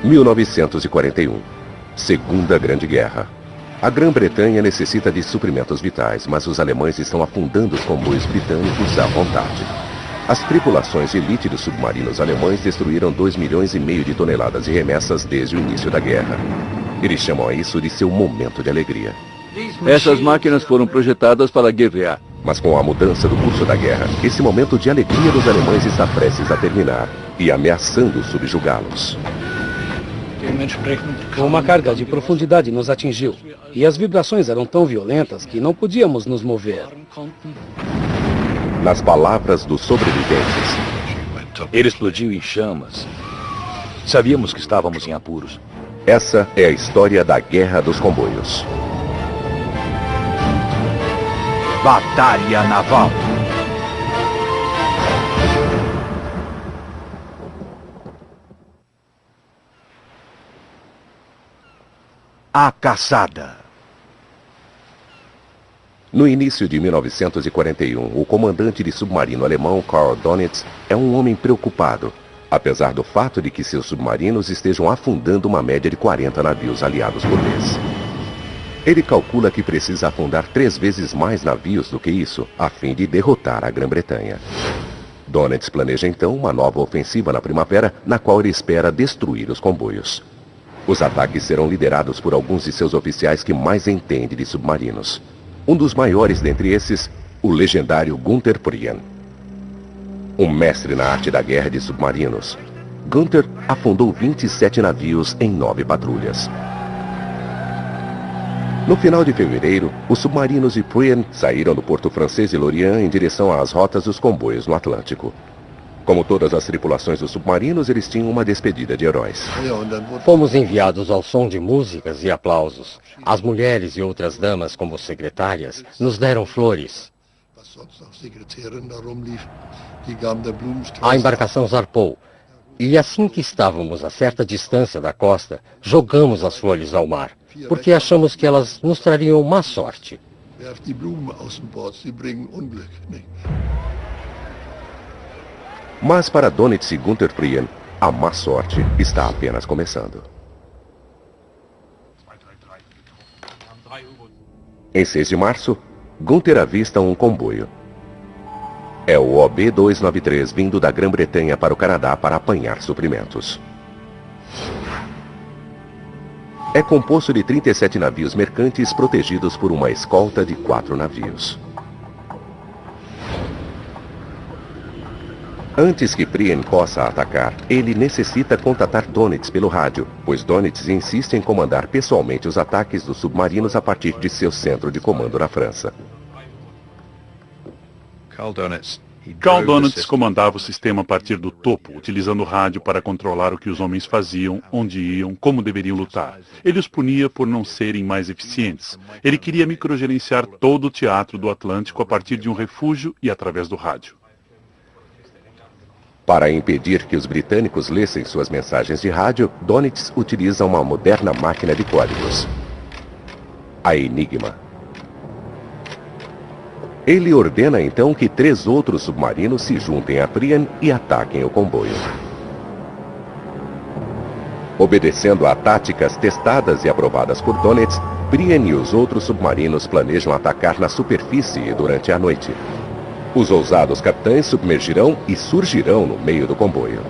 1941. Segunda Grande Guerra. A Grã-Bretanha necessita de suprimentos vitais, mas os alemães estão afundando os comboios britânicos à vontade. As tripulações de elite dos submarinos alemães destruíram 2,5 milhões de toneladas de remessas desde o início da guerra. Eles chamam a isso de seu momento de alegria. Essas máquinas foram projetadas para guerrear. Mas com a mudança do curso da guerra, esse momento de alegria dos alemães está prestes a terminar e ameaçando subjugá-los. Uma carga de profundidade nos atingiu e as vibrações eram tão violentas que não podíamos nos mover. Nas palavras dos sobreviventes, ele explodiu em chamas. Sabíamos que estávamos em apuros. Essa é a história da Guerra dos Comboios. Batalha Naval. A caçada. No início de 1941, o comandante de submarino alemão Karl Donitz é um homem preocupado, apesar do fato de que seus submarinos estejam afundando uma média de 40 navios aliados por mês. Ele calcula que precisa afundar 3 vezes mais navios do que isso, a fim de derrotar a Grã-Bretanha. Donitz planeja então uma nova ofensiva na primavera, na qual ele espera destruir os comboios. Os ataques serão liderados por alguns de seus oficiais que mais entendem de submarinos. Um dos maiores dentre esses, o legendário Günther Prien. Um mestre na arte da guerra de submarinos, Günther afundou 27 navios em 9 patrulhas. No final de fevereiro, os submarinos de Prien saíram do porto francês de Lorient em direção às rotas dos comboios no Atlântico. Como todas as tripulações dos submarinos, eles tinham uma despedida de heróis. Fomos enviados ao som de músicas e aplausos. As mulheres e outras damas, como secretárias, nos deram flores. A embarcação zarpou. E assim que estávamos a certa distância da costa, jogamos as flores ao mar, porque achamos que elas nos trariam má sorte. Mas para Donitz e Günther Prien, a má sorte está apenas começando. Em 6 de março, Günther avista um comboio. É o OB-293 vindo da Grã-Bretanha para o Canadá para apanhar suprimentos. É composto de 37 navios mercantes protegidos por uma escolta de 4 navios. Antes que Prien possa atacar, ele necessita contatar Donitz pelo rádio, pois Donitz insiste em comandar pessoalmente os ataques dos submarinos a partir de seu centro de comando na França. Karl Donitz comandava o sistema a partir do topo, utilizando o rádio para controlar o que os homens faziam, onde iam, como deveriam lutar. Ele os punia por não serem mais eficientes. Ele queria microgerenciar todo o teatro do Atlântico a partir de um refúgio e através do rádio. Para impedir que os britânicos lessem suas mensagens de rádio, Donitz utiliza uma moderna máquina de códigos, a Enigma. Ele ordena então que 3 outros submarinos se juntem a Prien e ataquem o comboio. Obedecendo a táticas testadas e aprovadas por Donitz, Prien e os outros submarinos planejam atacar na superfície durante a noite. Os ousados capitães submergirão e surgirão no meio do comboio.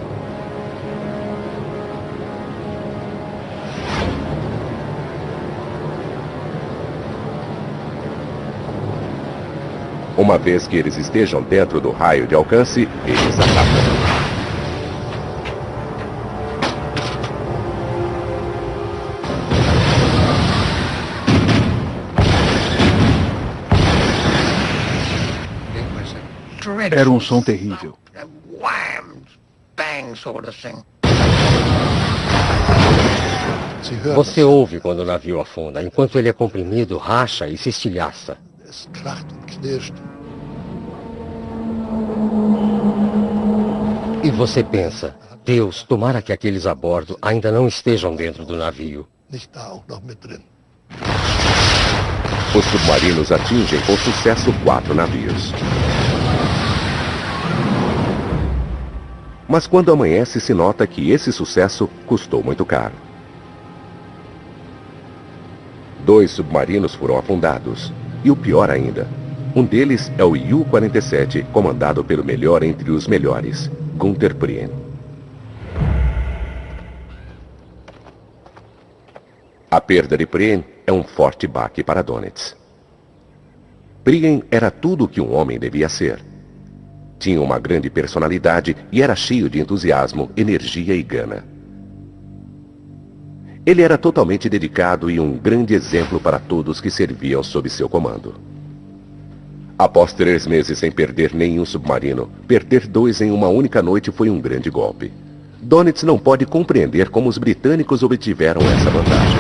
Uma vez que eles estejam dentro do raio de alcance, eles atacam. Era um som terrível. Você ouve quando o navio afunda, enquanto ele é comprimido, racha e se estilhaça. E você pensa, Deus, tomara que aqueles a bordo ainda não estejam dentro do navio. Os submarinos atingem com sucesso 4 navios. Mas quando amanhece, se nota que esse sucesso custou muito caro. 2 submarinos foram afundados. E o pior ainda, um deles é o U-47, comandado pelo melhor entre os melhores, Günther Prien. A perda de Prien é um forte baque para Donitz. Prien era tudo o que um homem devia ser. Tinha uma grande personalidade e era cheio de entusiasmo, energia e gana. Ele era totalmente dedicado e um grande exemplo para todos que serviam sob seu comando. Após 3 meses sem perder nenhum submarino, perder 2 em uma única noite foi um grande golpe. Donitz não pode compreender como os britânicos obtiveram essa vantagem.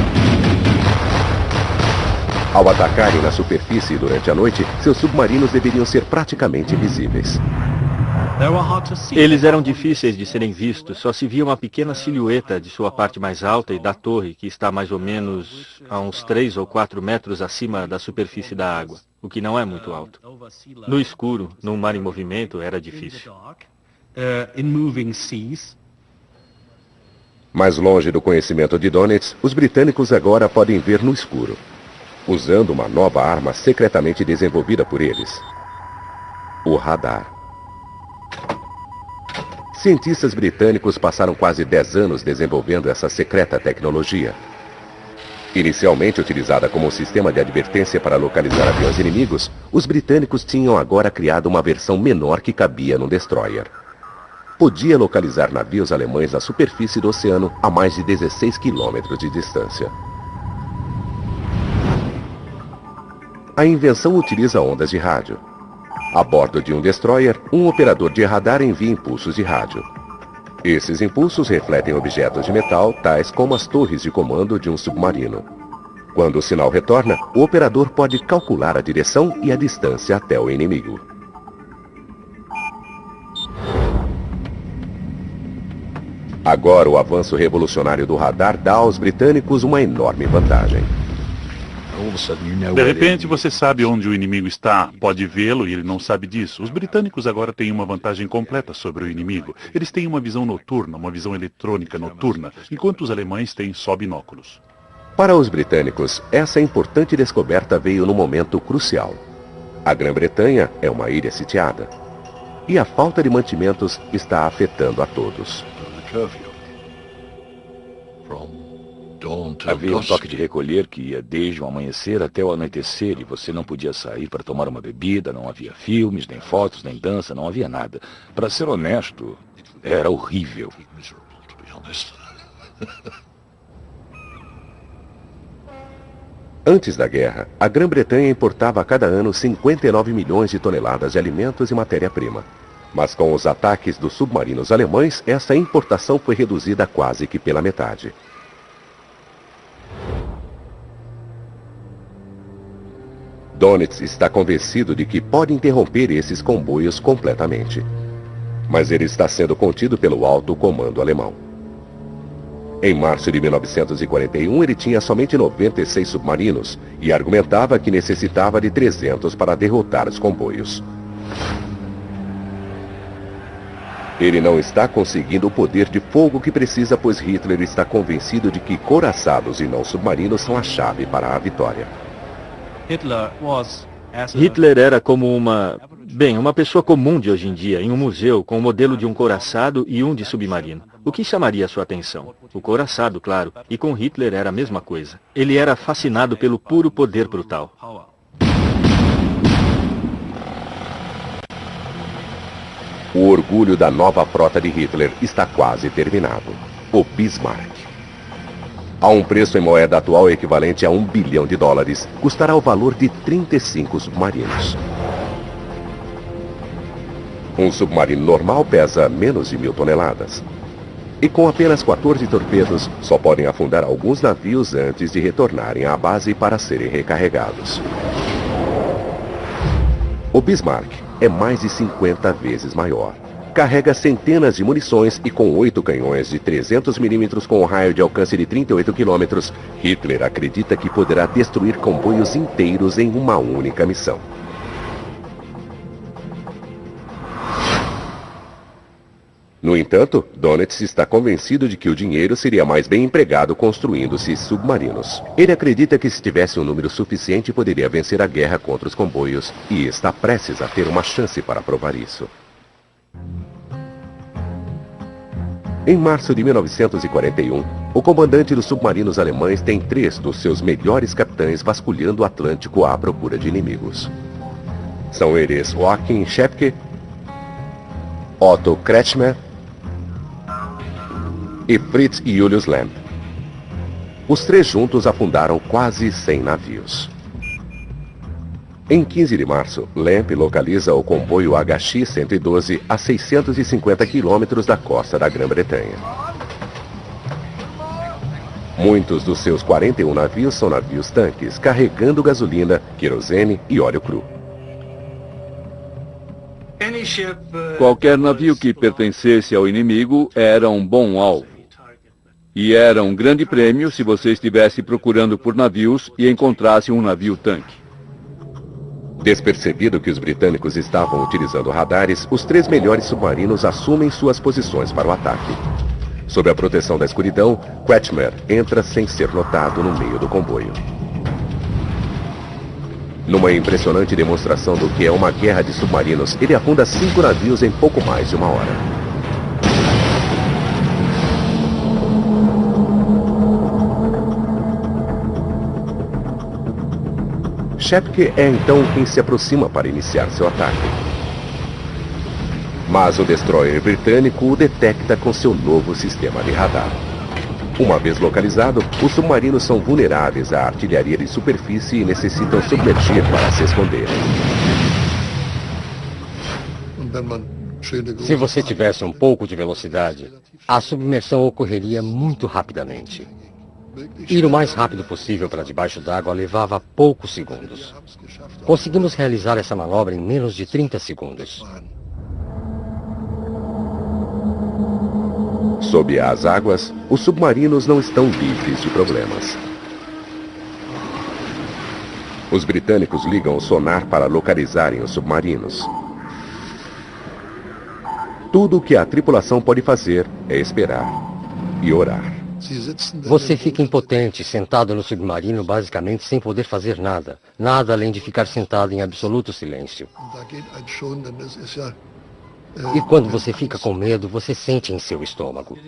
Ao atacarem na superfície durante a noite, seus submarinos deveriam ser praticamente invisíveis. Eles eram difíceis de serem vistos, só se via uma pequena silhueta de sua parte mais alta e da torre, que está mais ou menos a uns 3 ou 4 metros acima da superfície da água, o que não é muito alto. No escuro, num mar em movimento, era difícil. Mais longe do conhecimento de Donitz, os britânicos agora podem ver no escuro, usando uma nova arma secretamente desenvolvida por eles: o radar. Cientistas britânicos passaram quase 10 anos desenvolvendo essa secreta tecnologia. Inicialmente utilizada como um sistema de advertência para localizar aviões inimigos, os britânicos tinham agora criado uma versão menor que cabia no destroyer. Podia localizar navios alemães na superfície do oceano a mais de 16 quilômetros de distância. A invenção utiliza ondas de rádio. A bordo de um destroyer, um operador de radar envia impulsos de rádio. Esses impulsos refletem objetos de metal, tais como as torres de comando de um submarino. Quando o sinal retorna, o operador pode calcular a direção e a distância até o inimigo. Agora, o avanço revolucionário do radar dá aos britânicos uma enorme vantagem. De repente você sabe onde o inimigo está, pode vê-lo e ele não sabe disso. Os britânicos agora têm uma vantagem completa sobre o inimigo. Eles têm uma visão noturna, uma visão eletrônica noturna, enquanto os alemães têm só binóculos. Para os britânicos, essa importante descoberta veio num momento crucial. A Grã-Bretanha é uma ilha sitiada. E a falta de mantimentos está afetando a todos. Havia um toque de recolher que ia desde o amanhecer até o anoitecer e você não podia sair para tomar uma bebida, não havia filmes, nem fotos, nem dança, não havia nada. Para ser honesto, era horrível. Antes da guerra, a Grã-Bretanha importava a cada ano 59 milhões de toneladas de alimentos e matéria-prima. Mas com os ataques dos submarinos alemães, essa importação foi reduzida quase que pela metade. Donitz está convencido de que pode interromper esses comboios completamente. Mas ele está sendo contido pelo alto comando alemão. Em março de 1941, ele tinha somente 96 submarinos e argumentava que necessitava de 300 para derrotar os comboios. Ele não está conseguindo o poder de fogo que precisa, pois Hitler está convencido de que couraçados e não submarinos são a chave para a vitória. Hitler era como uma pessoa comum de hoje em dia, em um museu, com o modelo de um couraçado e um de submarino. O que chamaria a sua atenção? O couraçado, claro, e com Hitler era a mesma coisa. Ele era fascinado pelo puro poder brutal. O orgulho da nova frota de Hitler está quase terminado. O Bismarck. A um preço em moeda atual equivalente a $1 bilhão, custará o valor de 35 submarinos. Um submarino normal pesa menos de 1.000 toneladas. E com apenas 14 torpedos, só podem afundar alguns navios antes de retornarem à base para serem recarregados. O Bismarck é mais de 50 vezes maior. Carrega centenas de munições e com 8 canhões de 300 mm com um raio de alcance de 38 km, Hitler acredita que poderá destruir comboios inteiros em uma única missão. . No entanto, Donitz está convencido de que o dinheiro seria mais bem empregado construindo-se submarinos. Ele acredita que se tivesse um número suficiente poderia vencer a guerra contra os comboios e está prestes a ter uma chance para provar isso. Em março de 1941, o comandante dos submarinos alemães tem 3 dos seus melhores capitães vasculhando o Atlântico à procura de inimigos. São eles Joachim Schepke, Otto Kretschmer e Fritz Julius Lemp. Os 3 juntos afundaram quase 100 navios. Em 15 de março, Lemp localiza o comboio HX-112 a 650 quilômetros da costa da Grã-Bretanha. Muitos dos seus 41 navios são navios-tanques, carregando gasolina, querosene e óleo cru. Qualquer navio que pertencesse ao inimigo era um bom alvo. E era um grande prêmio se você estivesse procurando por navios e encontrasse um navio-tanque. Despercebido que os britânicos estavam utilizando radares, os 3 melhores submarinos assumem suas posições para o ataque. Sob a proteção da escuridão, Kretschmer entra sem ser notado no meio do comboio. Numa impressionante demonstração do que é uma guerra de submarinos, ele afunda 5 navios em pouco mais de uma hora. Schepke é então quem se aproxima para iniciar seu ataque. Mas o destroyer britânico o detecta com seu novo sistema de radar. Uma vez localizado, os submarinos são vulneráveis à artilharia de superfície e necessitam submergir para se esconderem. Se você tivesse um pouco de velocidade, a submersão ocorreria muito rapidamente. Ir o mais rápido possível para debaixo d'água levava poucos segundos. Conseguimos realizar essa manobra em menos de 30 segundos. Sob as águas, os submarinos não estão livres de problemas. Os britânicos ligam o sonar para localizarem os submarinos. Tudo o que a tripulação pode fazer é esperar e orar. Você fica impotente, sentado no submarino, basicamente sem poder fazer nada. Nada além de ficar sentado em absoluto silêncio. E quando você fica com medo, você sente em seu estômago.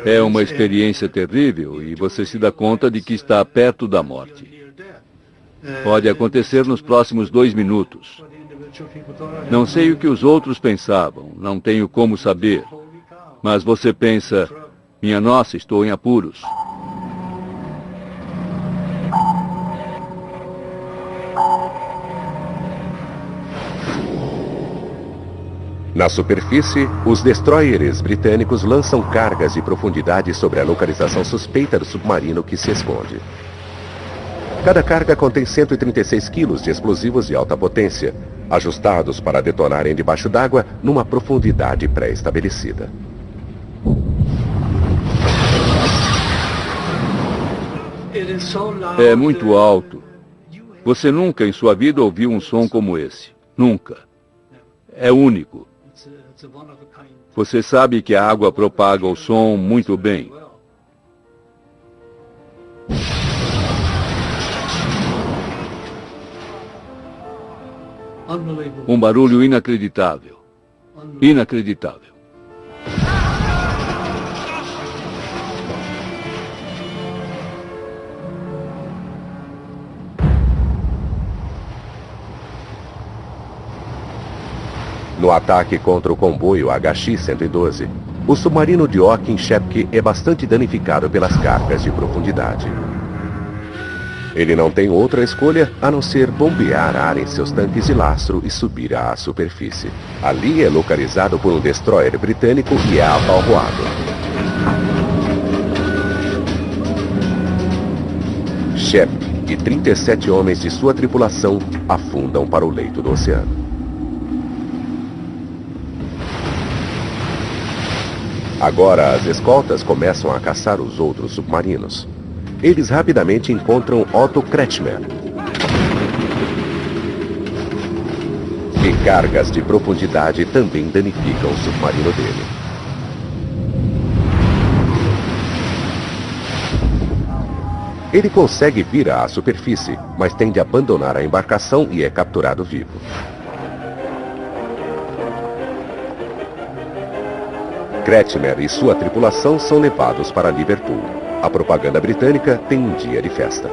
É uma experiência terrível e você se dá conta de que está perto da morte. Pode acontecer nos próximos 2 minutos. Não sei o que os outros pensavam, não tenho como saber. Mas você pensa, minha nossa, estou em apuros. Na superfície, os destroyers britânicos lançam cargas de profundidade sobre a localização suspeita do submarino que se esconde. Cada carga contém 136 quilos de explosivos de alta potência, ajustados para detonarem debaixo d'água numa profundidade pré-estabelecida. É muito alto. Você nunca em sua vida ouviu um som como esse. Nunca. É único. Você sabe que a água propaga o som muito bem. Um barulho inacreditável. Inacreditável. No ataque contra o comboio HX-112, o submarino de Joachim Schepke é bastante danificado pelas cargas de profundidade. Ele não tem outra escolha a não ser bombear ar em seus tanques de lastro e subir à superfície. Ali é localizado por um destroyer britânico e é apalroado. Schepke e 37 homens de sua tripulação afundam para o leito do oceano. Agora as escoltas começam a caçar os outros submarinos. Eles rapidamente encontram Otto Kretschmer. E cargas de profundidade também danificam o submarino dele. Ele consegue vir à superfície, mas tem de abandonar a embarcação e é capturado vivo. Kretschmer e sua tripulação são levados para Liverpool. A propaganda britânica tem um dia de festa.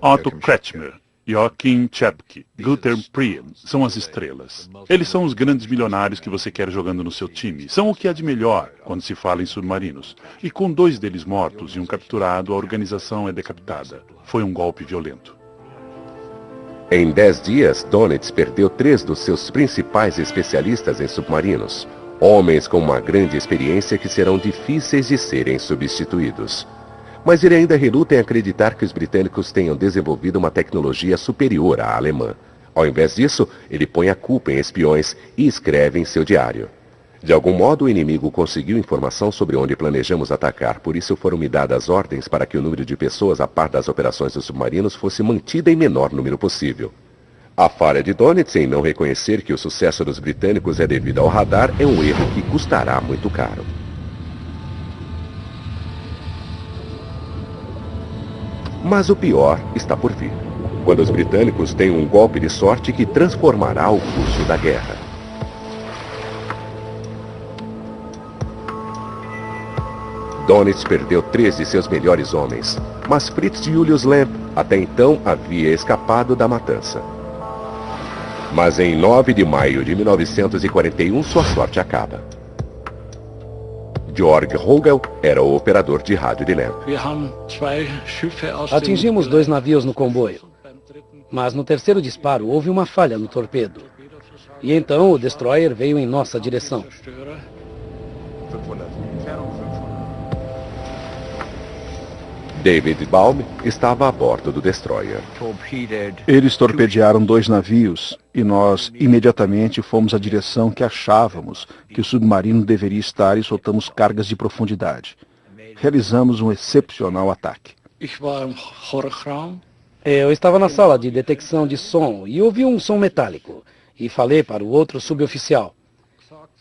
Otto Kretschmer, Joachim Chapke, Guter Prien são as estrelas. Eles são os grandes milionários que você quer jogando no seu time. São o que há de melhor quando se fala em submarinos. E com 2 deles mortos e um capturado, a organização é decapitada. Foi um golpe violento. Em 10 dias, Donitz perdeu 3 dos seus principais especialistas em submarinos. Homens com uma grande experiência que serão difíceis de serem substituídos. Mas ele ainda reluta em acreditar que os britânicos tenham desenvolvido uma tecnologia superior à alemã. Ao invés disso, ele põe a culpa em espiões e escreve em seu diário: de algum modo, o inimigo conseguiu informação sobre onde planejamos atacar, por isso foram-me dadas ordens para que o número de pessoas a par das operações dos submarinos fosse mantida em menor número possível. A falha de Donitz em não reconhecer que o sucesso dos britânicos é devido ao radar é um erro que custará muito caro. Mas o pior está por vir, quando os britânicos têm um golpe de sorte que transformará o curso da guerra. Donitz perdeu 3 de seus melhores homens, mas Fritz Julius Lemp até então havia escapado da matança. Mas em 9 de maio de 1941 sua sorte acaba. Georg Rogel era o operador de rádio de Lemp. Atingimos 2 navios no comboio. Mas no terceiro disparo houve uma falha no torpedo. E então o destroyer veio em nossa direção. David Baum estava a bordo do destroyer. Eles torpedearam 2 navios e nós imediatamente fomos à direção que achávamos que o submarino deveria estar e soltamos cargas de profundidade. Realizamos um excepcional ataque. Eu estava na sala de detecção de som e ouvi um som metálico. E falei para o outro suboficial: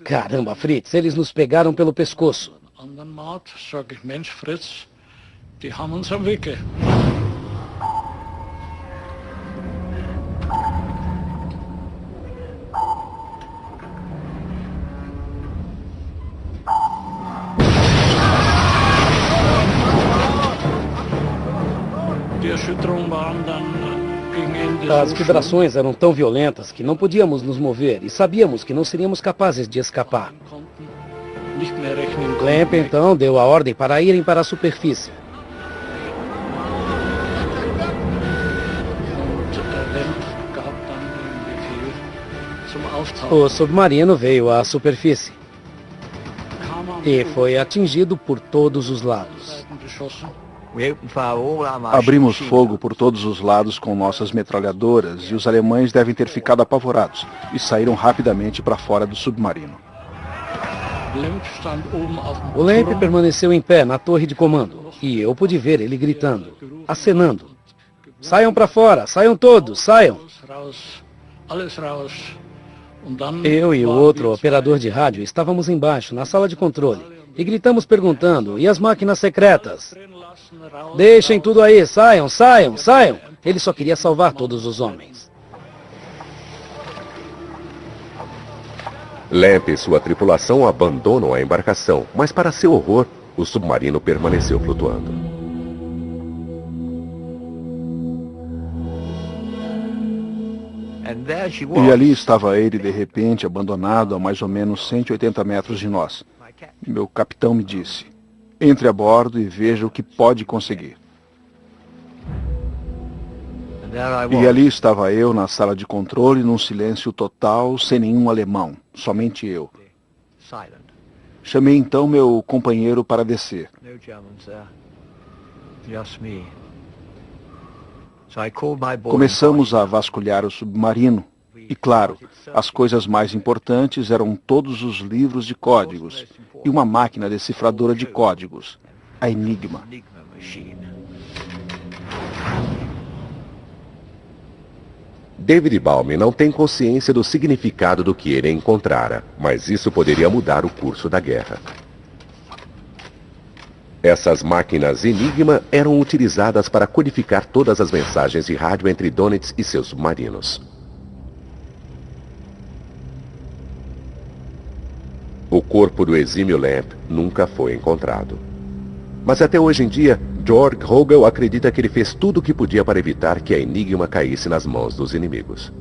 caramba, Fritz, eles nos pegaram pelo pescoço. Die haben uns am Wickel. As vibrações eram tão violentas que não podíamos nos mover e sabíamos que não seríamos capazes de escapar. Lemp então deu a ordem para irem para a superfície. O submarino veio à superfície e foi atingido por todos os lados. Abrimos fogo por todos os lados com nossas metralhadoras e os alemães devem ter ficado apavorados e saíram rapidamente para fora do submarino. O Lemp permaneceu em pé na torre de comando e eu pude ver ele gritando, acenando: saiam para fora, saiam todos, saiam! Eu e o outro operador de rádio estávamos embaixo, na sala de controle, e gritamos perguntando: e as máquinas secretas? Deixem tudo aí, saiam, saiam, saiam! Ele só queria salvar todos os homens. Lemp e sua tripulação abandonam a embarcação, mas para seu horror, o submarino permaneceu flutuando. E ali estava ele, de repente, abandonado a mais ou menos 180 metros de nós. Meu capitão me disse: entre a bordo e veja o que pode conseguir. E ali estava eu na sala de controle, num silêncio total, sem nenhum alemão, somente eu. Chamei então meu companheiro para descer. Começamos a vasculhar o submarino. E claro, as coisas mais importantes eram todos os livros de códigos e uma máquina decifradora de códigos, a Enigma. David Balme não tem consciência do significado do que ele encontrara, mas isso poderia mudar o curso da guerra. Essas máquinas Enigma eram utilizadas para codificar todas as mensagens de rádio entre Donitz e seus submarinos. O corpo do exímio Lamp nunca foi encontrado. Mas até hoje em dia, Georg Hogel acredita que ele fez tudo o que podia para evitar que a Enigma caísse nas mãos dos inimigos.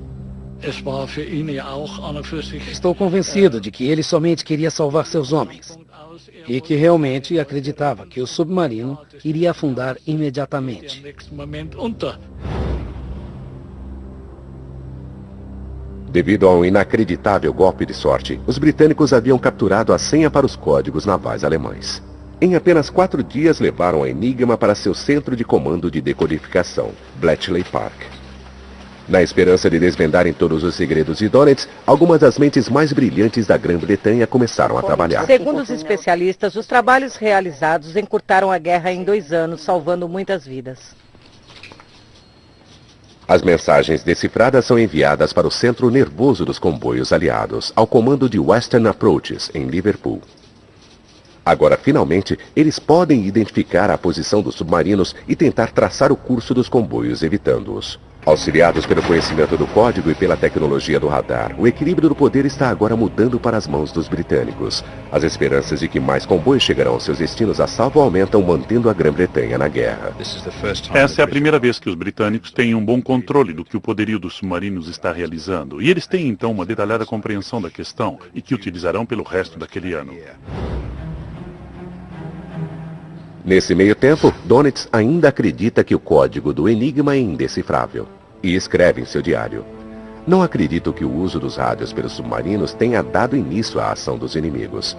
Estou convencido de que ele somente queria salvar seus homens. E que realmente acreditava que o submarino iria afundar imediatamente. Devido a um inacreditável golpe de sorte, os britânicos haviam capturado a senha para os códigos navais alemães. Em apenas 4 dias levaram a Enigma para seu centro de comando de decodificação, Bletchley Park. Na esperança de desvendarem todos os segredos de Donitz, algumas das mentes mais brilhantes da Grã-Bretanha começaram a trabalhar. Segundo os especialistas, os trabalhos realizados encurtaram a guerra em 2 anos, salvando muitas vidas. As mensagens decifradas são enviadas para o centro nervoso dos comboios aliados, ao comando de Western Approaches, em Liverpool. Agora, finalmente, eles podem identificar a posição dos submarinos e tentar traçar o curso dos comboios, evitando-os. Auxiliados pelo conhecimento do código e pela tecnologia do radar, o equilíbrio do poder está agora mudando para as mãos dos britânicos. As esperanças de que mais comboios chegarão aos seus destinos a salvo aumentam, mantendo a Grã-Bretanha na guerra. Essa é a primeira vez que os britânicos têm um bom controle do que o poderio dos submarinos está realizando. E eles têm então uma detalhada compreensão da questão e que utilizarão pelo resto daquele ano. Nesse meio tempo, Donitz ainda acredita que o código do Enigma é indecifrável e escreve em seu diário: "Não acredito que o uso dos rádios pelos submarinos tenha dado início à ação dos inimigos.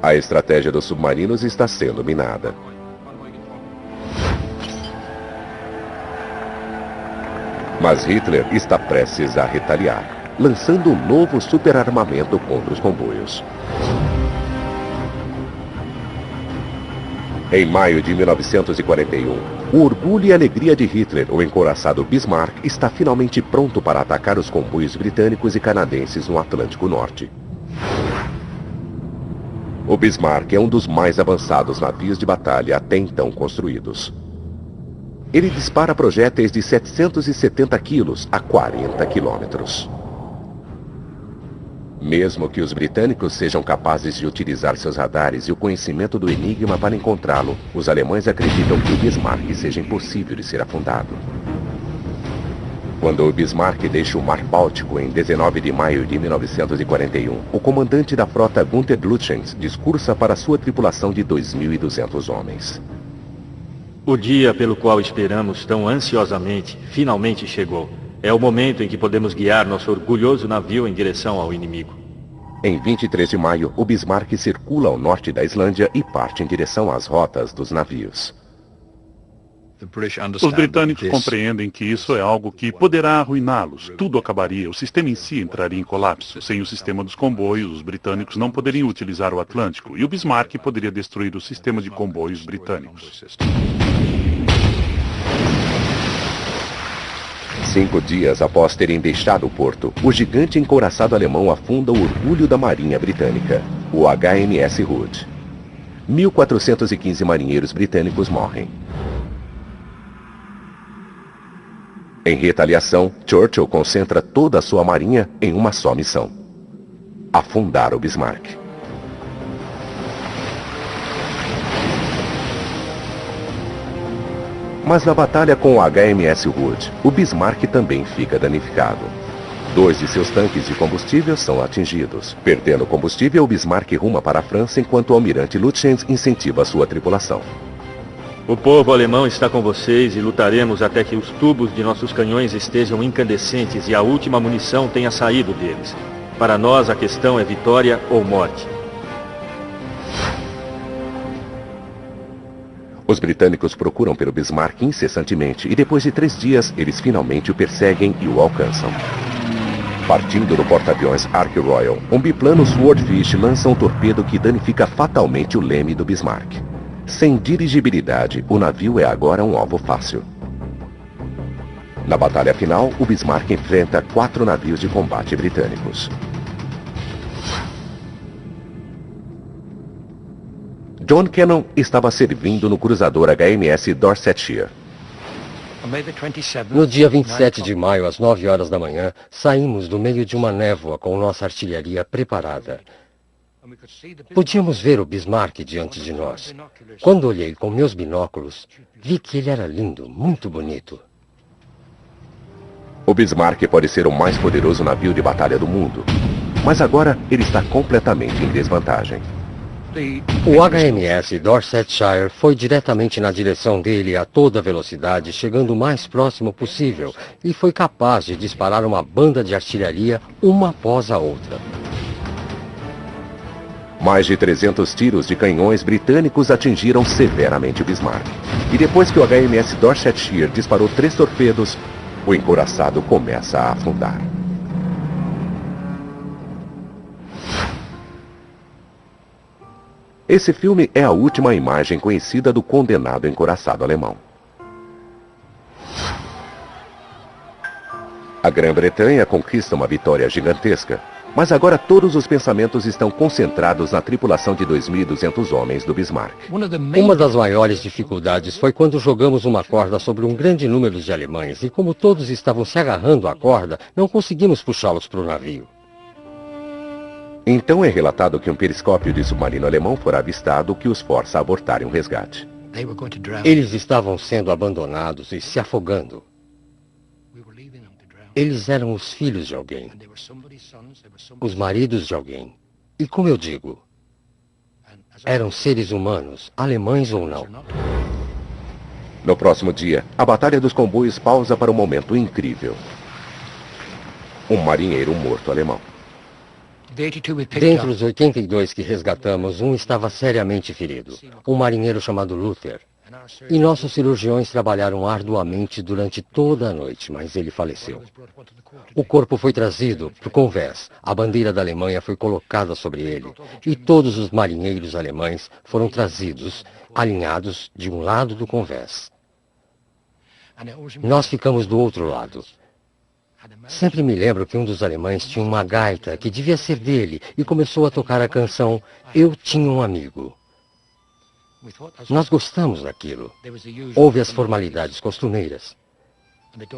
A estratégia dos submarinos está sendo minada." Mas Hitler está prestes a retaliar, lançando um novo superarmamento contra os comboios. Em maio de 1941, o orgulho e alegria de Hitler, o encouraçado Bismarck, está finalmente pronto para atacar os comboios britânicos e canadenses no Atlântico Norte. O Bismarck é um dos mais avançados navios de batalha até então construídos. Ele dispara projéteis de 770 quilos a 40 quilômetros. Mesmo que os britânicos sejam capazes de utilizar seus radares e o conhecimento do Enigma para encontrá-lo, os alemães acreditam que o Bismarck seja impossível de ser afundado. Quando o Bismarck deixa o Mar Báltico em 19 de maio de 1941, o comandante da frota Gunther Lütjens discursa para sua tripulação de 2.200 homens. O dia pelo qual esperamos tão ansiosamente finalmente chegou. É o momento em que podemos guiar nosso orgulhoso navio em direção ao inimigo. Em 23 de maio, o Bismarck circula ao norte da Islândia e parte em direção às rotas dos navios. Os britânicos compreendem que isso é algo que poderá arruiná-los. Tudo acabaria, o sistema em si entraria em colapso. Sem o sistema dos comboios, os britânicos não poderiam utilizar o Atlântico e o Bismarck poderia destruir o sistema de comboios britânicos. 5 dias após terem deixado o porto, o gigante encouraçado alemão afunda o orgulho da Marinha Britânica, o HMS Hood. 1.415 marinheiros britânicos morrem. Em retaliação, Churchill concentra toda a sua marinha em uma só missão: afundar o Bismarck. Mas na batalha com o HMS Hood, o Bismarck também fica danificado. 2 de seus tanques de combustível são atingidos. Perdendo combustível, o Bismarck ruma para a França enquanto o almirante Lütjens incentiva sua tripulação. O povo alemão está com vocês e lutaremos até que os tubos de nossos canhões estejam incandescentes e a última munição tenha saído deles. Para nós, a questão é vitória ou morte. Os britânicos procuram pelo Bismarck incessantemente e depois de 3 dias, eles finalmente o perseguem e o alcançam. Partindo do porta-aviões Ark Royal, um biplano Swordfish lança um torpedo que danifica fatalmente o leme do Bismarck. Sem dirigibilidade, o navio é agora um alvo fácil. Na batalha final, o Bismarck enfrenta 4 navios de combate britânicos. John Cannon estava servindo no cruzador HMS Dorsetshire. No dia 27 de maio, às 9 horas da manhã, saímos do meio de uma névoa com nossa artilharia preparada. Podíamos ver o Bismarck diante de nós. Quando olhei com meus binóculos, vi que ele era lindo, muito bonito. O Bismarck pode ser o mais poderoso navio de batalha do mundo, mas agora ele está completamente em desvantagem. O HMS Dorsetshire foi diretamente na direção dele a toda velocidade, chegando o mais próximo possível, e foi capaz de disparar uma banda de artilharia uma após a outra. Mais de 300 tiros de canhões britânicos atingiram severamente o Bismarck. E depois que o HMS Dorsetshire disparou 3 torpedos, o encouraçado começa a afundar. Esse filme é a última imagem conhecida do condenado encouraçado alemão. A Grã-Bretanha conquista uma vitória gigantesca, mas agora todos os pensamentos estão concentrados na tripulação de 2.200 homens do Bismarck. Uma das maiores dificuldades foi quando jogamos uma corda sobre um grande número de alemães e como todos estavam se agarrando à corda, não conseguimos puxá-los para o navio. Então é relatado que um periscópio de submarino alemão fora avistado que os força a abortarem um resgate. Eles estavam sendo abandonados e se afogando. Eles eram os filhos de alguém, os maridos de alguém. E como eu digo, eram seres humanos, alemães ou não. No próximo dia, a Batalha dos Comboios pausa para um momento incrível. Um marinheiro morto alemão. Dentre os 82 que resgatamos, um estava seriamente ferido, um marinheiro chamado Luther. E nossos cirurgiões trabalharam arduamente durante toda a noite, mas ele faleceu. O corpo foi trazido para o convés, a bandeira da Alemanha foi colocada sobre ele, e todos os marinheiros alemães foram trazidos, alinhados de um lado do convés. Nós ficamos do outro lado. Sempre me lembro que um dos alemães tinha uma gaita que devia ser dele e começou a tocar a canção Eu Tinha um Amigo. Nós gostamos daquilo. Houve as formalidades costumeiras.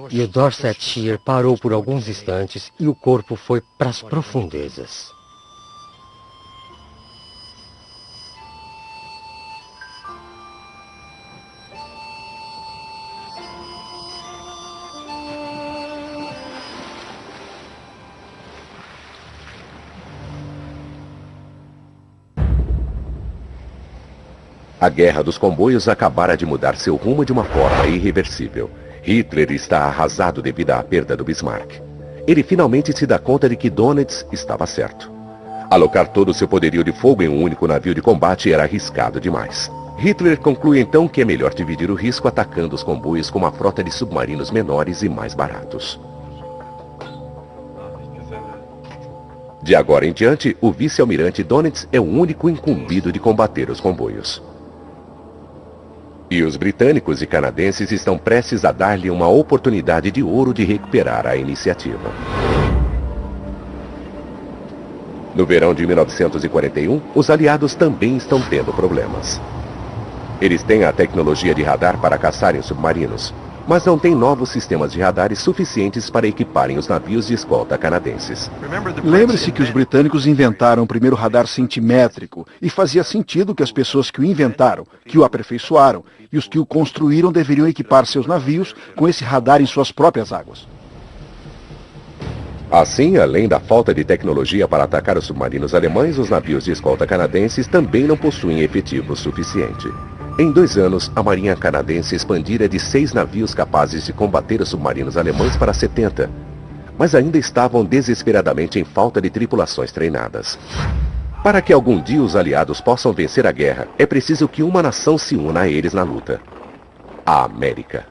E o Dorsetshire parou por alguns instantes e o corpo foi para as profundezas. A Guerra dos Comboios acabara de mudar seu rumo de uma forma irreversível. Hitler está arrasado devido à perda do Bismarck. Ele finalmente se dá conta de que Dönitz estava certo. Alocar todo o seu poderio de fogo em um único navio de combate era arriscado demais. Hitler conclui então que é melhor dividir o risco atacando os comboios com uma frota de submarinos menores e mais baratos. De agora em diante, o vice-almirante Dönitz é o único incumbido de combater os comboios. E os britânicos e canadenses estão prestes a dar-lhe uma oportunidade de ouro de recuperar a iniciativa. No verão de 1941, os aliados também estão tendo problemas. Eles têm a tecnologia de radar para caçarem os submarinos, mas não têm novos sistemas de radares suficientes para equiparem os navios de escolta canadenses. Lembre-se que os britânicos inventaram o primeiro radar centimétrico e fazia sentido que as pessoas que o inventaram, que o aperfeiçoaram e os que o construíram deveriam equipar seus navios com esse radar em suas próprias águas. Assim, além da falta de tecnologia para atacar os submarinos alemães, os navios de escolta canadenses também não possuem efetivo suficiente. Em 2 anos, a Marinha Canadense expandira de 6 navios capazes de combater os submarinos alemães para 70, mas ainda estavam desesperadamente em falta de tripulações treinadas. Para que algum dia os aliados possam vencer a guerra, é preciso que uma nação se una a eles na luta: a América.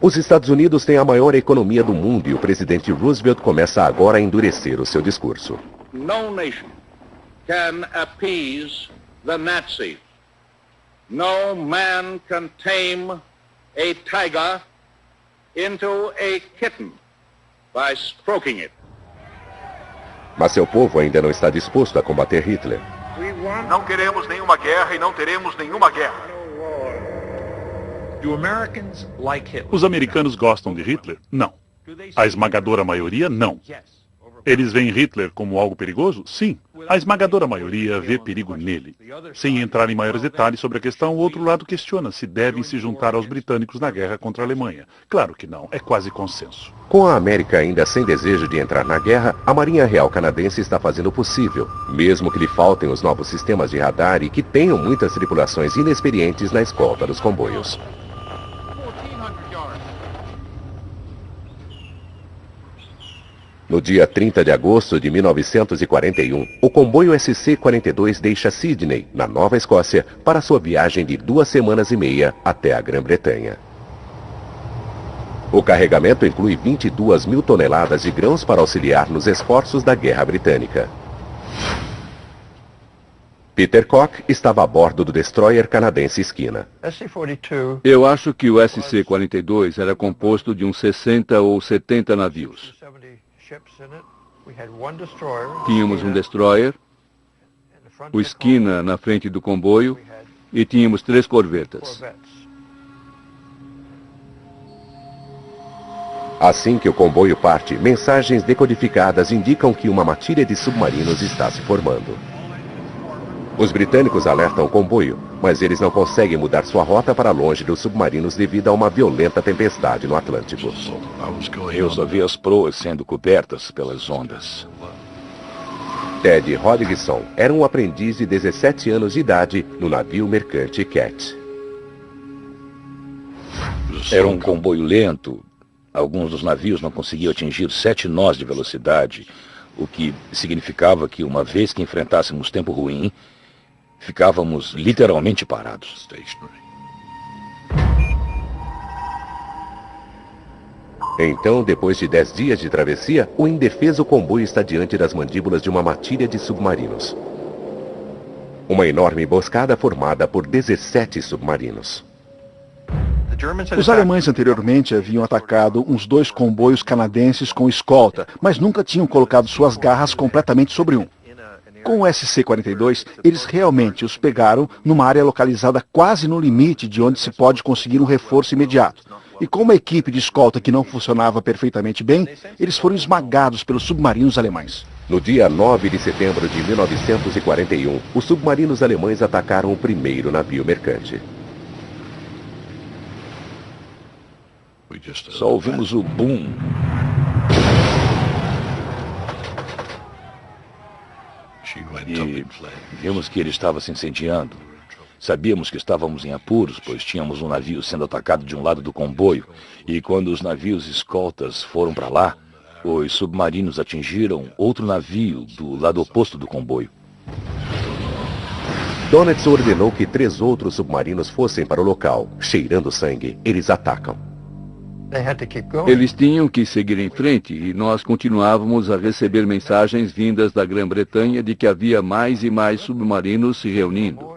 Os Estados Unidos têm a maior economia do mundo e o presidente Roosevelt começa agora a endurecer o seu discurso. No nation can appease the Nazis. No man can tame a tiger into a kitten by stroking it. Mas seu povo ainda não está disposto a combater Hitler. Não queremos nenhuma guerra e não teremos nenhuma guerra. Os americanos gostam de Hitler? Não. A esmagadora maioria, não. Eles veem Hitler como algo perigoso? Sim. A esmagadora maioria vê perigo nele. Sem entrar em maiores detalhes sobre a questão, o outro lado questiona se devem se juntar aos britânicos na guerra contra a Alemanha. Claro que não, é quase consenso. Com a América ainda sem desejo de entrar na guerra, a Marinha Real Canadense está fazendo o possível, mesmo que lhe faltem os novos sistemas de radar e que tenham muitas tripulações inexperientes na escolta dos comboios. No dia 30 de agosto de 1941, o comboio SC-42 deixa Sydney, na Nova Escócia, para sua viagem de 2 semanas e meia até a Grã-Bretanha. O carregamento inclui 22 mil toneladas de grãos para auxiliar nos esforços da Guerra Britânica. Peter Koch estava a bordo do destroyer canadense Esquina. Eu acho que o SC-42 era composto de uns 60 ou 70 navios. Tínhamos um destroyer, o Esquina na frente do comboio e tínhamos 3 corvetas. Assim que o comboio parte, mensagens decodificadas indicam que uma matilha de submarinos está se formando. Os britânicos alertam o comboio, mas eles não conseguem mudar sua rota para longe dos submarinos devido a uma violenta tempestade no Atlântico. Eu só vi as proas sendo cobertas pelas ondas. Ted Hodgson era um aprendiz de 17 anos de idade no navio mercante Cat. Era um comboio lento. Alguns dos navios não conseguiam atingir 7 nós de velocidade, o que significava que uma vez que enfrentássemos tempo ruim, ficávamos literalmente parados. Então, depois de 10 dias de travessia, o indefeso comboio está diante das mandíbulas de uma matilha de submarinos. Uma enorme emboscada formada por 17 submarinos. Os alemães anteriormente haviam atacado uns 2 comboios canadenses com escolta, mas nunca tinham colocado suas garras completamente sobre um. Com o SC-42, eles realmente os pegaram numa área localizada quase no limite de onde se pode conseguir um reforço imediato. E com uma equipe de escolta que não funcionava perfeitamente bem, eles foram esmagados pelos submarinos alemães. No dia 9 de setembro de 1941, os submarinos alemães atacaram o primeiro navio mercante. Só ouvimos o boom. E vimos que ele estava se incendiando. Sabíamos que estávamos em apuros, pois tínhamos um navio sendo atacado de um lado do comboio. E quando os navios escoltas foram para lá, os submarinos atingiram outro navio do lado oposto do comboio. Donitz ordenou que 3 outros submarinos fossem para o local. Cheirando sangue, eles atacam. Eles tinham que seguir em frente e nós continuávamos a receber mensagens vindas da Grã-Bretanha de que havia mais e mais submarinos se reunindo.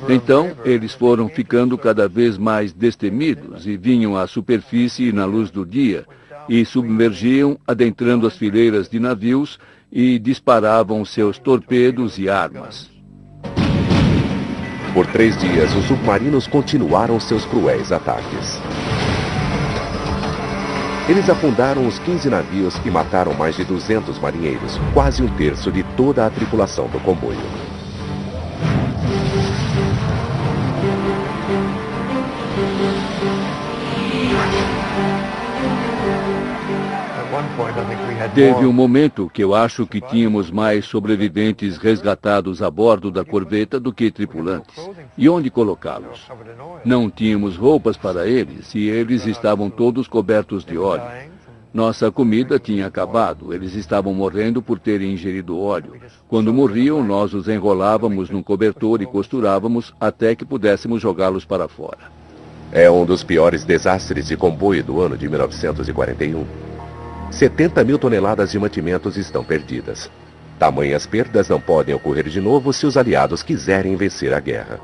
Então, eles foram ficando cada vez mais destemidos e vinham à superfície na luz do dia e submergiam, adentrando as fileiras de navios e disparavam seus torpedos e armas. Por 3 dias, os submarinos continuaram seus cruéis ataques. Eles afundaram os 15 navios e mataram mais de 200 marinheiros, quase 1/3 de toda a tripulação do comboio. Teve um momento que eu acho que tínhamos mais sobreviventes resgatados a bordo da corveta do que tripulantes. E onde colocá-los? Não tínhamos roupas para eles e eles estavam todos cobertos de óleo. Nossa comida tinha acabado, eles estavam morrendo por terem ingerido óleo. Quando morriam, nós os enrolávamos num cobertor e costurávamos até que pudéssemos jogá-los para fora. É um dos piores desastres de comboio do ano de 1941. 70 mil toneladas de mantimentos estão perdidas. Tamanhas perdas não podem ocorrer de novo se os aliados quiserem vencer a guerra.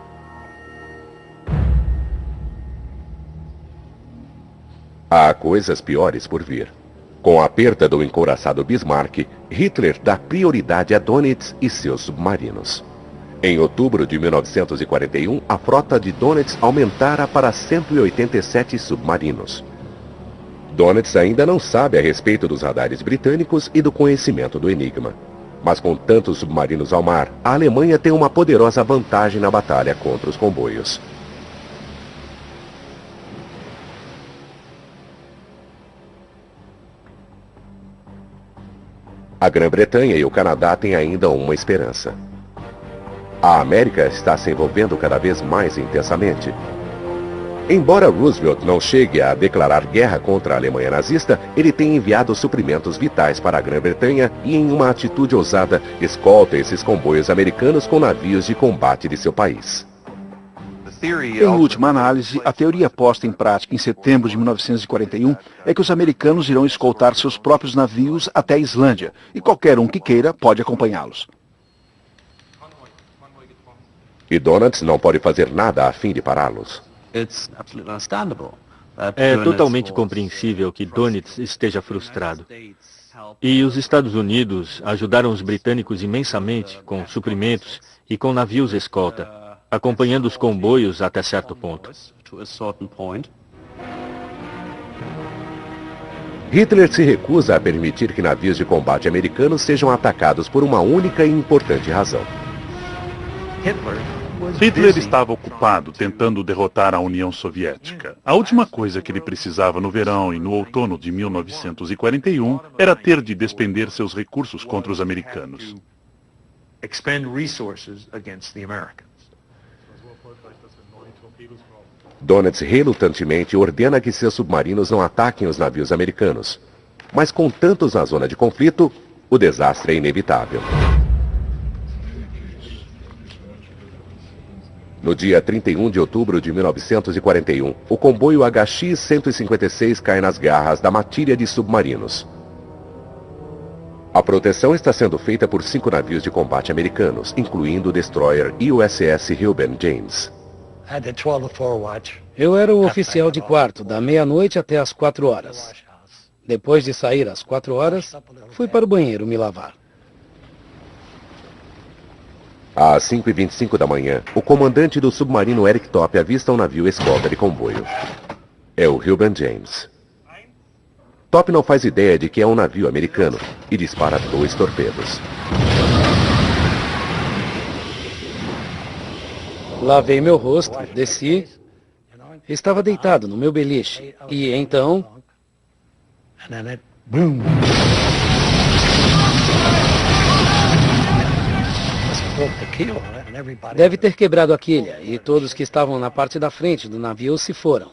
Há coisas piores por vir. Com a perda do encouraçado Bismarck, Hitler dá prioridade a Dönitz e seus submarinos. Em outubro de 1941, a frota de Dönitz aumentara para 187 submarinos. Dönitz ainda não sabe a respeito dos radares britânicos e do conhecimento do Enigma. Mas com tantos submarinos ao mar, a Alemanha tem uma poderosa vantagem na batalha contra os comboios. A Grã-Bretanha e o Canadá têm ainda uma esperança. A América está se envolvendo cada vez mais intensamente. Embora Roosevelt não chegue a declarar guerra contra a Alemanha nazista, ele tem enviado suprimentos vitais para a Grã-Bretanha e, em uma atitude ousada, escolta esses comboios americanos com navios de combate de seu país. Em última análise, a teoria posta em prática em setembro de 1941 é que os americanos irão escoltar seus próprios navios até a Islândia, e qualquer um que queira pode acompanhá-los. E Dönitz não pode fazer nada a fim de pará-los. É totalmente compreensível que Dönitz esteja frustrado. E os Estados Unidos ajudaram os britânicos imensamente com suprimentos e com navios escolta, acompanhando os comboios até certo ponto. Hitler se recusa a permitir que navios de combate americanos sejam atacados por uma única e importante razão. Hitler estava ocupado tentando derrotar a União Soviética. A última coisa que ele precisava no verão e no outono de 1941 era ter de despender seus recursos contra os americanos. Dönitz relutantemente ordena que seus submarinos não ataquem os navios americanos. Mas com tantos na zona de conflito, o desastre é inevitável. No dia 31 de outubro de 1941, o comboio HX-156 cai nas garras da matilha de submarinos. A proteção está sendo feita por 5 navios de combate americanos, incluindo o destroyer USS Reuben James. Eu era o oficial de quarto, da meia-noite até às 4 horas. Depois de sair às 4 horas, fui para o banheiro me lavar. Às 5h25 da manhã, o comandante do submarino Eric Top avista um navio escolta de comboio. É o Reuben James. Top não faz ideia de que é um navio americano e dispara 2 torpedos. Lavei meu rosto, desci, estava deitado no meu beliche e então... Deve ter quebrado a quilha e todos que estavam na parte da frente do navio se foram.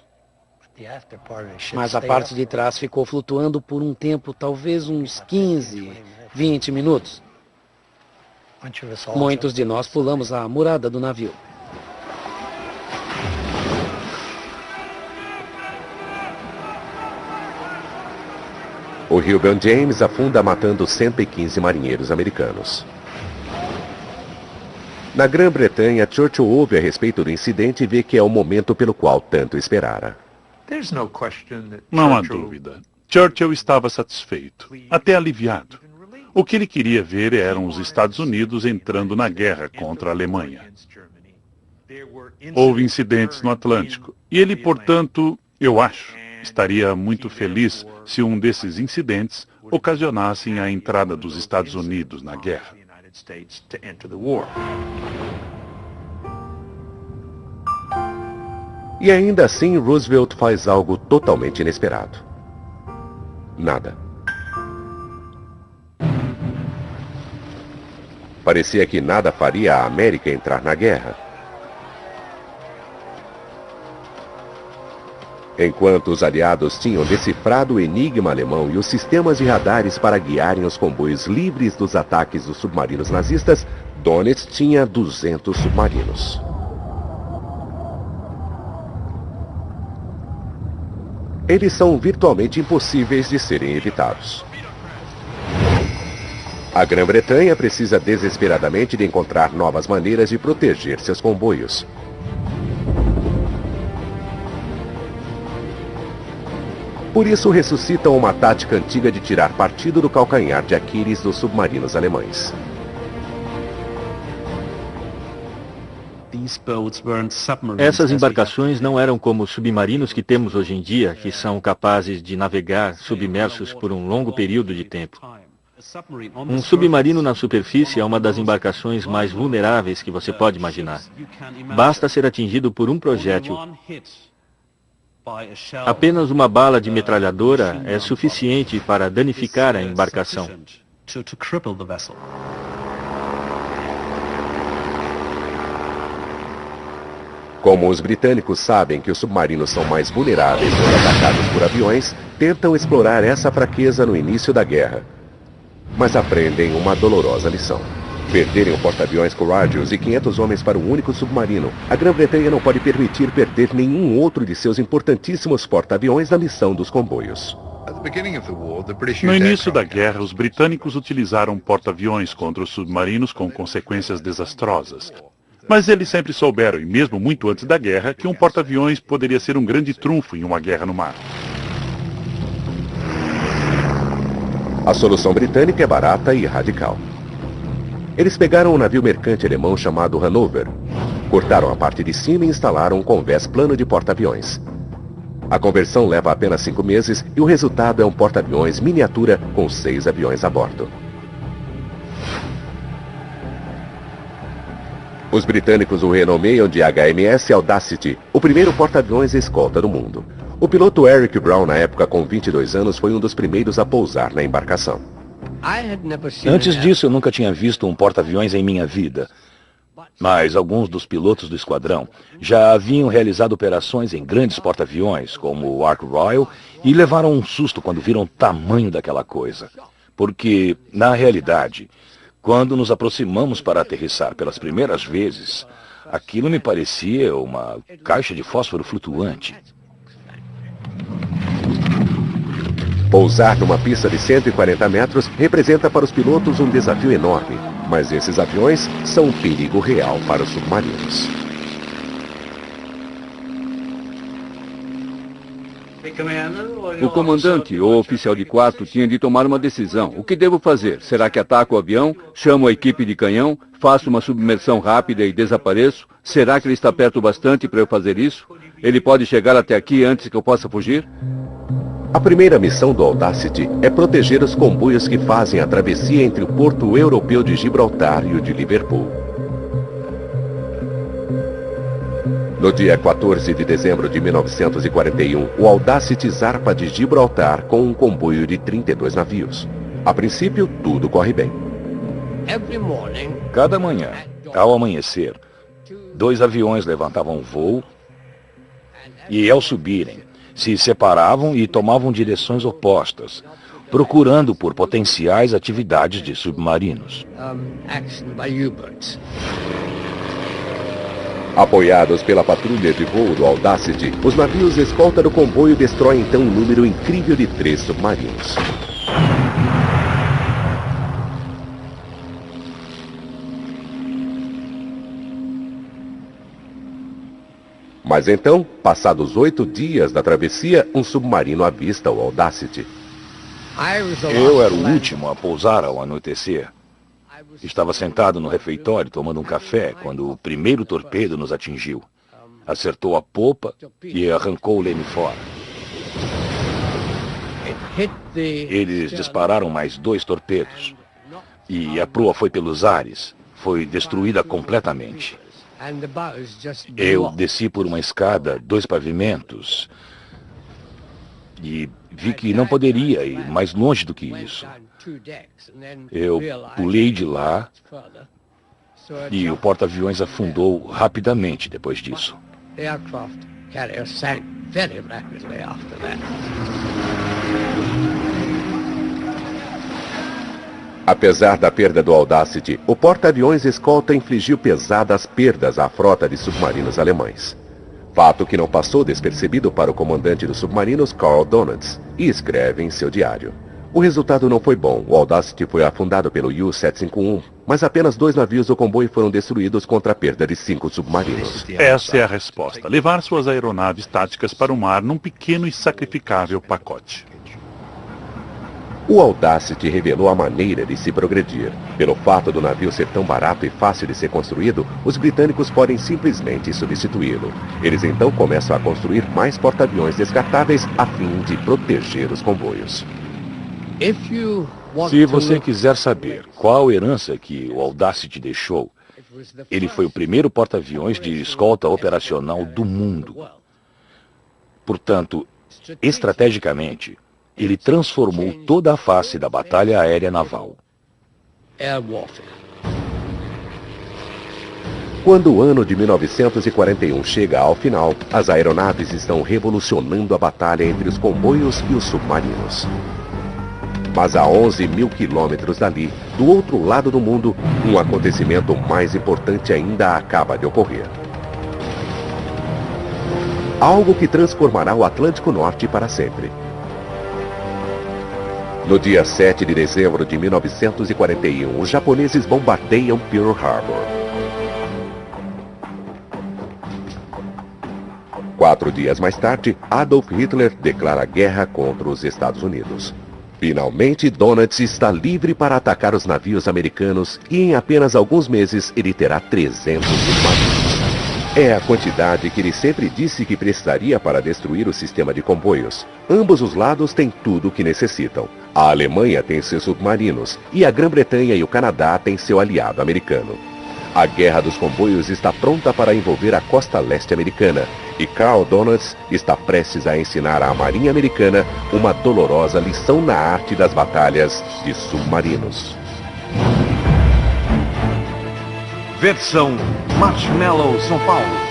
Mas a parte de trás ficou flutuando por um tempo, talvez uns 15, 20 minutos. Muitos de nós pulamos a murada do navio. O Reuben James afunda matando 115 marinheiros americanos. Na Grã-Bretanha, Churchill ouve a respeito do incidente e vê que é o momento pelo qual tanto esperara. Não há dúvida. Churchill estava satisfeito, até aliviado. O que ele queria ver eram os Estados Unidos entrando na guerra contra a Alemanha. Houve incidentes no Atlântico, e ele, portanto, eu acho, estaria muito feliz se um desses incidentes ocasionassem a entrada dos Estados Unidos na guerra. E ainda assim, Roosevelt faz algo totalmente inesperado. Nada. Parecia que nada faria a América entrar na guerra. Enquanto os aliados tinham decifrado o enigma alemão e os sistemas de radares para guiarem os comboios livres dos ataques dos submarinos nazistas, Dönitz tinha 200 submarinos. Eles são virtualmente impossíveis de serem evitados. A Grã-Bretanha precisa desesperadamente de encontrar novas maneiras de proteger seus comboios. Por isso ressuscitam uma tática antiga de tirar partido do calcanhar de Aquiles dos submarinos alemães. Essas embarcações não eram como os submarinos que temos hoje em dia, que são capazes de navegar submersos por um longo período de tempo. Um submarino na superfície é uma das embarcações mais vulneráveis que você pode imaginar. Basta ser atingido por um projétil. Apenas uma bala de metralhadora é suficiente para danificar a embarcação. Como os britânicos sabem que os submarinos são mais vulneráveis quando atacados por aviões, tentam explorar essa fraqueza no início da guerra. Mas aprendem uma dolorosa lição. Perderem o porta-aviões Courageous e 500 homens para um único submarino, a Grã-Bretanha não pode permitir perder nenhum outro de seus importantíssimos porta-aviões na missão dos comboios. No início da guerra, os britânicos utilizaram porta-aviões contra os submarinos com consequências desastrosas. Mas eles sempre souberam, e mesmo muito antes da guerra, que um porta-aviões poderia ser um grande trunfo em uma guerra no mar. A solução britânica é barata e radical. Eles pegaram um navio mercante alemão chamado Hanover, cortaram a parte de cima e instalaram um convés plano de porta-aviões. A conversão leva apenas 5 meses e o resultado é um porta-aviões miniatura com 6 aviões a bordo. Os britânicos o renomeiam de HMS Audacity, o primeiro porta-aviões escolta do mundo. O piloto Eric Brown, na época com 22 anos, foi um dos primeiros a pousar na embarcação. Antes disso, eu nunca tinha visto um porta-aviões em minha vida. Mas alguns dos pilotos do esquadrão já haviam realizado operações em grandes porta-aviões, como o Ark Royal, e levaram um susto quando viram o tamanho daquela coisa. Porque, na realidade, quando nos aproximamos para aterrissar pelas primeiras vezes, aquilo me parecia uma caixa de fósforo flutuante. Pousar numa pista de 140 metros representa para os pilotos um desafio enorme, mas esses aviões são um perigo real para os submarinos. O comandante ou oficial de quarto tinha de tomar uma decisão. O que devo fazer? Será que ataco o avião? Chamo a equipe de canhão? Faço uma submersão rápida e desapareço? Será que ele está perto bastante para eu fazer isso? Ele pode chegar até aqui antes que eu possa fugir? A primeira missão do Audacity é proteger os comboios que fazem a travessia entre o porto europeu de Gibraltar e o de Liverpool. No dia 14 de dezembro de 1941, o Audacity zarpa de Gibraltar com um comboio de 32 navios. A princípio, tudo corre bem. Cada manhã, ao amanhecer, 2 aviões levantavam voo e, ao subirem, se separavam e tomavam direções opostas, procurando por potenciais atividades de submarinos. Apoiados pela patrulha de voo do Audacity, os navios escolta do comboio destroem então um número incrível de 3 submarinos. Mas então, passados 8 dias da travessia, um submarino avista o Audacity. Eu era o último a pousar ao anoitecer. Estava sentado no refeitório tomando um café quando o primeiro torpedo nos atingiu. Acertou a popa e arrancou o leme fora. Eles dispararam mais 2 torpedos. E a proa foi pelos ares. Foi destruída completamente. Eu desci por uma escada, 2 pavimentos, e vi que não poderia ir mais longe do que isso. Eu pulei de lá e o porta-aviões afundou rapidamente depois disso. Apesar da perda do Audacity, o porta-aviões escolta infligiu pesadas perdas à frota de submarinos alemães. Fato que não passou despercebido para o comandante dos submarinos, Carl Donitz, e escreve em seu diário. O resultado não foi bom. O Audacity foi afundado pelo U-751, mas apenas 2 navios do comboio foram destruídos contra a perda de 5 submarinos. Essa é a resposta. Levar suas aeronaves táticas para o mar num pequeno e sacrificável pacote. O Audacity revelou a maneira de se progredir. Pelo fato do navio ser tão barato e fácil de ser construído, os britânicos podem simplesmente substituí-lo. Eles então começam a construir mais porta-aviões descartáveis a fim de proteger os comboios. Se você quiser saber qual herança que o Audacity deixou, ele foi o primeiro porta-aviões de escolta operacional do mundo. Portanto, estrategicamente, ele transformou toda a face da batalha aérea naval. Quando o ano de 1941 chega ao final, as aeronaves estão revolucionando a batalha entre os comboios e os submarinos. Mas a 11 mil quilômetros dali, do outro lado do mundo, um acontecimento mais importante ainda acaba de ocorrer. Algo que transformará o Atlântico Norte para sempre. No dia 7 de dezembro de 1941, os japoneses bombardeiam Pearl Harbor. 4 dias mais tarde, Adolf Hitler declara guerra contra os Estados Unidos. Finalmente, Donitz está livre para atacar os navios americanos e em apenas alguns meses ele terá 300 submarinos. É a quantidade que ele sempre disse que precisaria para destruir o sistema de comboios. Ambos os lados têm tudo o que necessitam. A Alemanha tem seus submarinos e a Grã-Bretanha e o Canadá têm seu aliado americano. A guerra dos comboios está pronta para envolver a costa leste americana e Carl Donitz está prestes a ensinar à Marinha Americana uma dolorosa lição na arte das batalhas de submarinos. Versão Marshmallow São Paulo.